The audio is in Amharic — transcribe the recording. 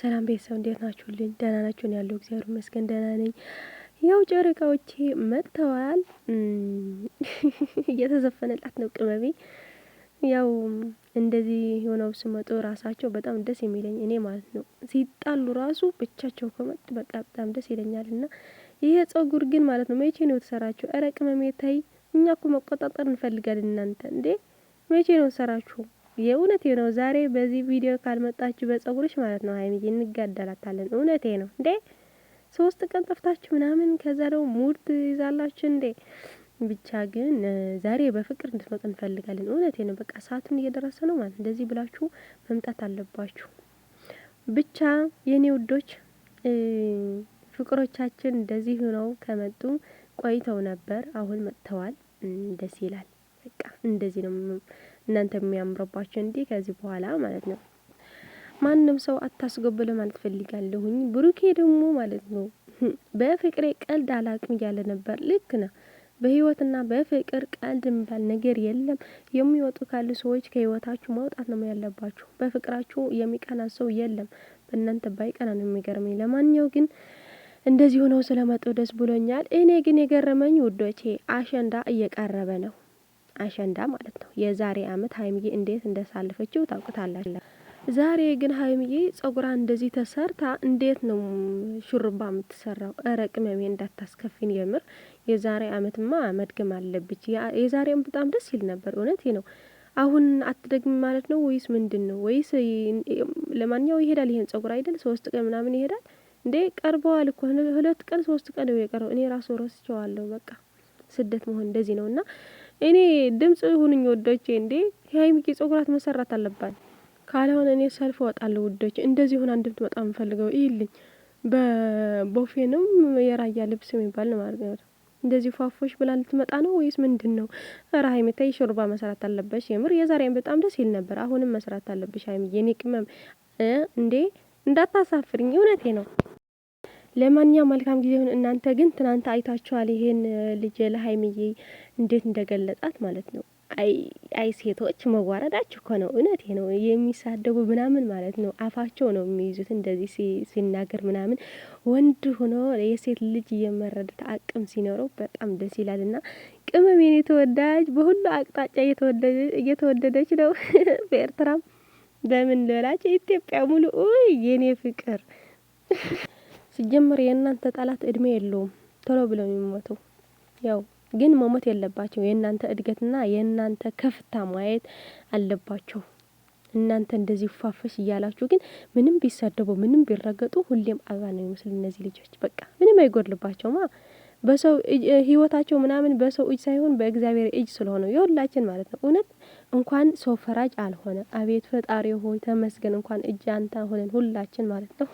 ሰላም ቤተሰብ እንዴት ናችሁልኝ? ደህና ናችሁ? ነው ያለው እግዚአብሔር ይመስገን ደህና ነኝ። ያው ጨረቃዎቼ መጥተዋል። እየተዘፈነላት ነው ቅመሜ። ያው እንደዚህ ሆነው ሲመጡ ራሳቸው በጣም ደስ የሚለኝ እኔ ማለት ነው። ሲጣሉ ራሱ ብቻቸው ከመጡ በቃ በጣም ደስ ይለኛልና ይሄ ጸጉር ግን ማለት ነው መቼ ነው የተሰራችሁ? ኧረ ቅመሜ ታይ፣ እኛ እኮ መቆጣጠር እንፈልጋለን። እናንተ እንዴ መቼ ነው ተሰራችሁ? የእውነቴ ነው። ዛሬ በዚህ ቪዲዮ ካልመጣችሁ በጸጉርሽ ማለት ነው ሀይሚዬ እንጋደላታለን። እውነቴ ነው እንዴ 3 ቀን ጠፍታችሁ ምናምን ከዛ ደግሞ ሙድ ትይዛላችሁ እንዴ። ብቻ ግን ዛሬ በፍቅር እንድትመጡ እንፈልጋለን። እውነቴ ነው። በቃ ሰዓቱን እየደረሰ ነው ማለት እንደዚህ ብላችሁ መምጣት አለባችሁ። ብቻ የኔ ውዶች ፍቅሮቻችን እንደዚህ ሆነው ከመጡ ቆይተው ነበር። አሁን መጥተዋል። ደስ ይላል። በቃ እንደዚህ ነው እናንተ የሚያምርባችሁ እንዴ ከዚህ በኋላ ማለት ነው። ማንም ሰው አታስገቡ ማለት ፈልጋለሁኝ። ብሩኬ ደግሞ ማለት ነው በፍቅሬ ቀልድ አላቅም እያለ ነበር። ልክ ነው። በህይወትና በፍቅር ቀልድ የሚባል ነገር የለም። የሚወጡ ካሉ ሰዎች ከህይወታችሁ ማውጣት ነው ያለባችሁ። በፍቅራችሁ የሚቀና ሰው የለም። በእናንተ ባይቀና ነው የሚገርመኝ። ለማንኛው ግን እንደዚህ ሆነው ስለመጡ ደስ ብሎኛል። እኔ ግን የገረመኝ ውዶቼ አሸንዳ እየቀረበ ነው። አሸንዳ ማለት ነው። የዛሬ አመት ሀይሚዬ እንዴት እንደሳለፈችው ታውቁታላችሁ። ዛሬ ግን ሀይሚዬ ጸጉሯን እንደዚህ ተሰርታ እንዴት ነው ሹርባ የምትሰራው? ኧረ ቅመሜ እንዳታስከፊን የምር። የዛሬ አመትማ መድገም አለብች። የዛሬም በጣም ደስ ይል ነበር። እውነቴ ነው። አሁን አትደግም ማለት ነው ወይስ ምንድነው? ወይስ ለማንኛው ይሄዳል ይሄን ጸጉር አይደል 3 ቀን ምናምን ይሄዳል እንዴ? ቀርበዋል እኮ 2 ቀን 3 ቀን ነው የቀረው። እኔ ራሱ ረስቼዋለሁ። በቃ ስደት መሆን እንደዚህ ነውና እኔ ድምጽ ሁኑኝ ወዶቼ። እንዴ ሀይሚዬ ጸጉራት መሰራት አለባት። ካልሆነ እኔ ሰልፍ እወጣለሁ ውዶቼ። እንደዚህ ሆና እንድትመጣ የምፈልገው ይልኝ በቦፌንም የራያ ልብስ የሚባል ነው ማለት ነው። እንደዚህ ፏፎሽ ብላ ልትመጣ ነው ወይስ ምንድነው? ኧረ ሀይሚ ተይ ሾርባ መስራት አለበሽ። የምር የዛሬን በጣም ደስ ይል ነበር። አሁንም መስራት አለብሽ ሀይሚዬ። የኔ ቅመም እንዴ እንዳታሳፍሪኝ። እውነቴ ነው። ለማንኛውም መልካም ጊዜ ይሁን። እናንተ ግን ትናንት አይታችኋል ይሄን ልጅ ለሀይሚዬ እንዴት እንደገለጻት ማለት ነው። አይ ሴቶች መዋረዳችሁ እኮ ነው። እውነቴ ነው። የሚሳደቡ ምናምን ማለት ነው አፋቸው ነው የሚይዙት እንደዚህ ሲናገር ምናምን። ወንድ ሆኖ የሴት ልጅ የመረዳት አቅም ሲኖረው በጣም ደስ ይላልና ቅመም የኔ ተወዳጅ በሁሉ አቅጣጫ እየተወደደች ነው። በኤርትራም በምን ልበላችሁ ኢትዮጵያ ሙሉ የኔ ፍቅር ሲጀምር የእናንተ ጠላት እድሜ የለውም። ቶሎ ብለው የሚሞተው ያው ግን መሞት የለባቸው። የእናንተ እድገትና የእናንተ ከፍታ ማየት አለባቸው። እናንተ እንደዚህ ፋፈሽ እያላችሁ ግን ምንም ቢሳደቡ ምንም ቢረገጡ ሁሌም አበባ ነው የሚመስሉ እነዚህ ልጆች። በቃ ምንም አይጎድልባቸውማ። በሰው ህይወታቸው ምናምን በሰው እጅ ሳይሆን በእግዚአብሔር እጅ ስለሆነ የሁላችን ማለት ነው። እውነት እንኳን ሰው ፈራጅ አልሆነ። አቤት ፈጣሪ ሆይ ተመስገን። እንኳን እጅ አንተ ሆነን ሁላችን ማለት ነው።